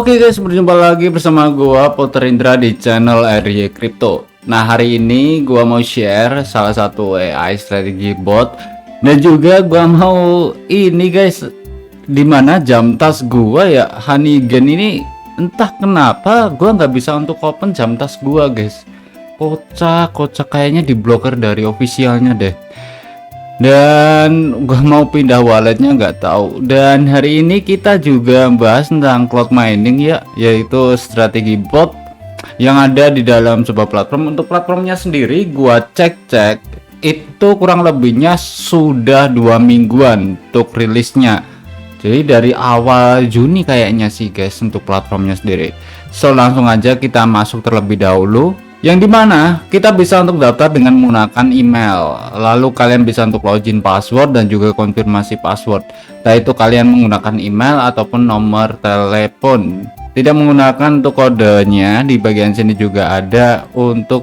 Oke guys, berjumpa lagi bersama gua Putra Indra di channel RY Crypto. Nah, hari ini gua mau share salah satu AI strategi bot dan juga gua mau ini guys, dimana jam tas gua ya Honeygen ini entah kenapa gua nggak bisa untuk open jam tas gua guys. Kocak kayaknya diblokir dari officialnya deh. Dan gua mau pindah walletnya nggak tahu. Dan hari ini kita juga bahas tentang cloud mining ya, yaitu strategi bot yang ada di dalam sebuah platform. Untuk platformnya sendiri gua cek itu kurang lebihnya sudah 2 mingguan untuk rilisnya. Jadi dari awal Juni kayaknya sih guys untuk platformnya sendiri. So langsung aja kita masuk terlebih dahulu, yang dimana kita bisa untuk daftar dengan menggunakan email, lalu kalian bisa untuk login password dan juga konfirmasi password. Nah itu kalian menggunakan email ataupun nomor telepon, tidak menggunakan untuk kodenya. Di bagian sini juga ada untuk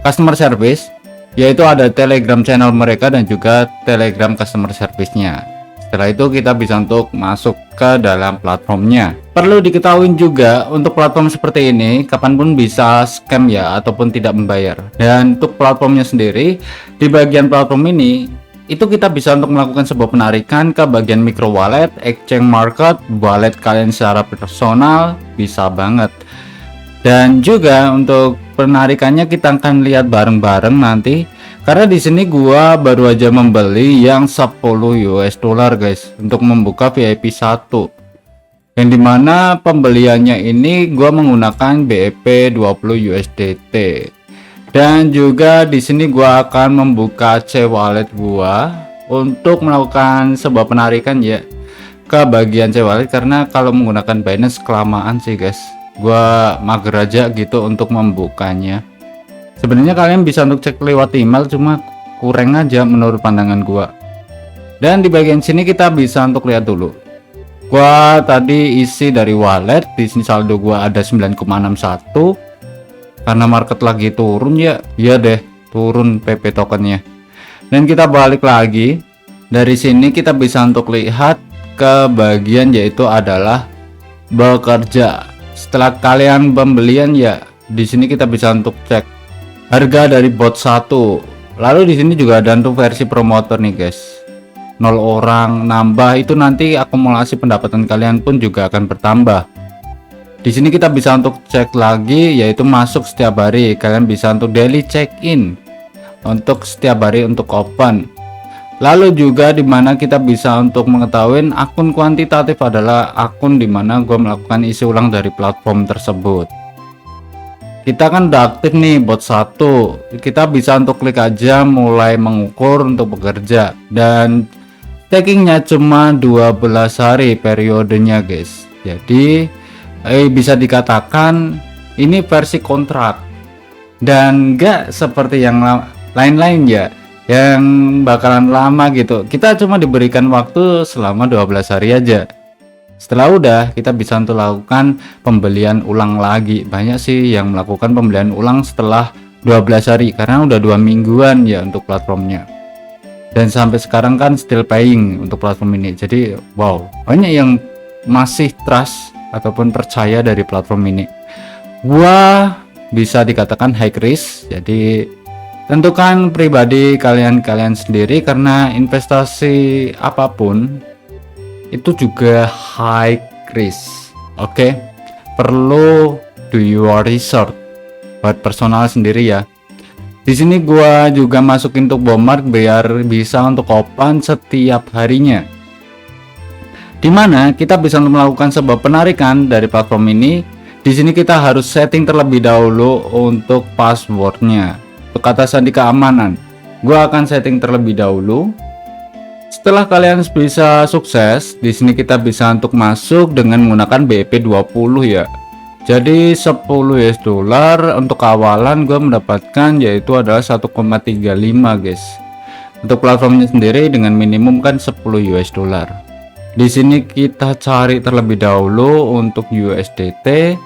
customer service, yaitu ada Telegram channel mereka dan juga Telegram customer service-nya. Setelah itu kita bisa untuk masuk ke dalam platformnya. Perlu diketahui juga untuk platform seperti ini kapanpun bisa scam ya ataupun tidak membayar. Dan untuk platformnya sendiri, di bagian platform ini itu kita bisa untuk melakukan sebuah penarikan ke bagian micro wallet, exchange market, wallet kalian secara personal bisa banget. Dan juga untuk penarikannya kita akan lihat bareng-bareng nanti. Karena di sini gua baru aja membeli yang 10 US dollar guys untuk membuka VIP 1. Yang dimana pembeliannya ini gua menggunakan BEP 20 USDT. Dan juga di sini gua akan membuka C-wallet gua untuk melakukan sebuah penarikan ya ke bagian C-wallet, karena kalau menggunakan Binance kelamaan sih guys. Gua mager aja gitu untuk membukanya. Sebenarnya kalian bisa untuk cek lewat email, cuma kurang aja menurut pandangan gua. Dan di bagian sini kita bisa untuk lihat dulu. Gua tadi isi dari wallet, di sini saldo gua ada 9,61. Karena market lagi turun ya, iya deh, turun PP tokennya. Dan kita balik lagi. Dari sini kita bisa untuk lihat ke bagian yaitu adalah bekerja. Setelah kalian pembelian ya, di sini kita bisa untuk cek harga dari bot 1. Lalu di sini juga ada untuk versi promotor nih guys. 0 orang nambah, itu nanti akumulasi pendapatan kalian pun juga akan bertambah. Di sini kita bisa untuk cek lagi yaitu masuk setiap hari. Kalian bisa untuk daily check in untuk setiap hari untuk open. Lalu juga dimana kita bisa untuk mengetahui akun kuantitatif adalah akun dimana gue melakukan isi ulang dari platform tersebut. Kita kan udah aktif nih bot 1, kita bisa untuk klik aja mulai mengukur untuk bekerja, dan takingnya cuma 12 hari periodenya guys. Jadi bisa dikatakan ini versi kontrak dan enggak seperti yang lain-lain ya yang bakalan lama gitu. Kita cuma diberikan waktu selama 12 hari aja. Setelah udah kita bisa untuk lakukan pembelian ulang lagi. Banyak sih yang melakukan pembelian ulang setelah 12 hari karena udah 2 mingguan ya untuk platformnya. Dan sampai sekarang kan still paying untuk platform ini. Jadi wow, banyak yang masih trust ataupun percaya dari platform ini. Gua bisa dikatakan high risk. Jadi tentukan pribadi kalian sendiri, karena investasi apapun itu juga high risk. Oke, perlu do your research buat personal sendiri ya. Di sini gua juga masukin untuk Bomart biar bisa untuk open setiap harinya, dimana kita bisa melakukan sebuah penarikan dari platform ini. Di sini kita harus setting terlebih dahulu untuk passwordnya. Untuk kata sandi keamanan gua akan setting terlebih dahulu. Setelah kalian bisa sukses, di sini kita bisa untuk masuk dengan menggunakan BEP 20 ya. Jadi 10 US dollar untuk awalan gue mendapatkan yaitu adalah 1,35 guys. Untuk platformnya sendiri dengan minimum kan 10 US dollar. Di sini kita cari terlebih dahulu untuk USDT,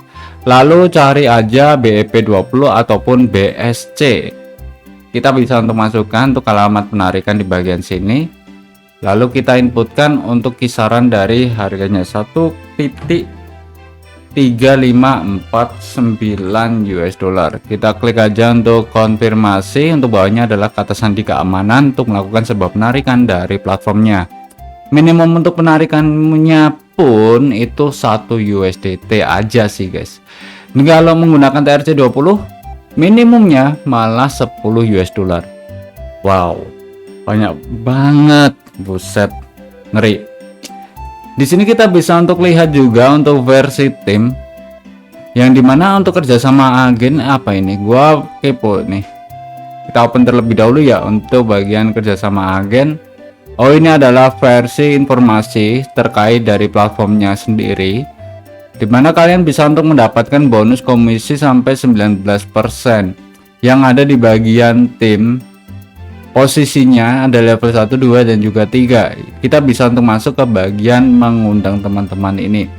lalu cari aja BEP 20 ataupun BSC. Kita bisa untuk masukkan untuk alamat penarikan di bagian sini. Lalu kita inputkan untuk kisaran dari harganya 1,5 3549 US dollar. Kita klik aja untuk konfirmasi. Untuk bawahnya adalah kata sandi keamanan untuk melakukan sebuah penarikan dari platformnya. Minimum untuk penarikannya pun itu 1 USDT aja sih guys. Ini kalau menggunakan TRC20 minimumnya malah 10 US dollar. Wow, banyak banget, buset, ngeri. Di sini kita bisa untuk lihat juga untuk versi tim, yang dimana untuk kerjasama agen apa ini? Gua kepo nih. Kita open terlebih dahulu ya untuk bagian kerjasama agen. Oh, ini adalah versi informasi terkait dari platformnya sendiri, dimana kalian bisa untuk mendapatkan bonus komisi sampai 19% yang ada di bagian tim. Posisinya ada level 1, 2 dan juga 3. Kita bisa untuk masuk ke bagian mengundang teman-teman ini,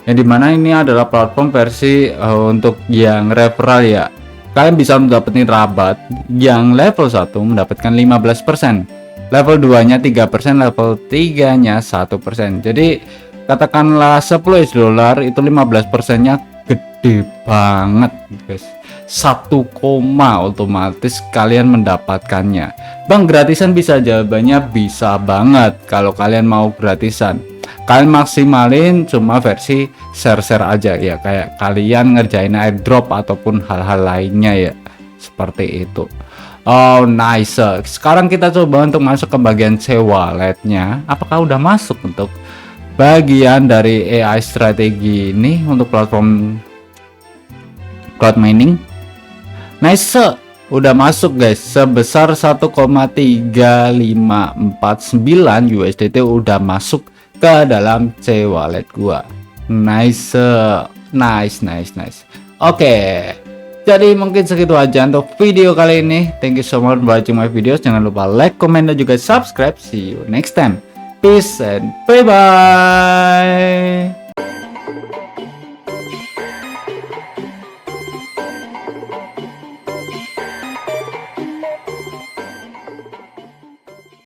yang dimana ini adalah platform versi untuk yang referral ya. Kalian bisa mendapatkan rabat yang level 1 mendapatkan 15%, level 2 nya 3%, level 3 nya 1%. Jadi katakanlah 10 US dollar itu 15% nya gede banget guys. 1, otomatis kalian mendapatkannya. Bang, gratisan bisa? Jawabannya bisa banget. Kalau kalian mau gratisan, kalian maksimalin cuma versi share-share aja ya, kayak kalian ngerjain airdrop ataupun hal-hal lainnya ya, seperti itu. Oh nice. Sekarang kita coba untuk masuk ke bagian C-walletnya. Apakah udah masuk untuk bagian dari AI strategi ini untuk platform cloud mining? Nice, udah masuk guys, sebesar 1,3549 USDT udah masuk ke dalam C-wallet gua. Nice. Oke, jadi mungkin segitu aja untuk video kali ini. Thank you so much for watching my videos. Jangan lupa like, comment, dan juga subscribe. See you next time. Peace and bye bye.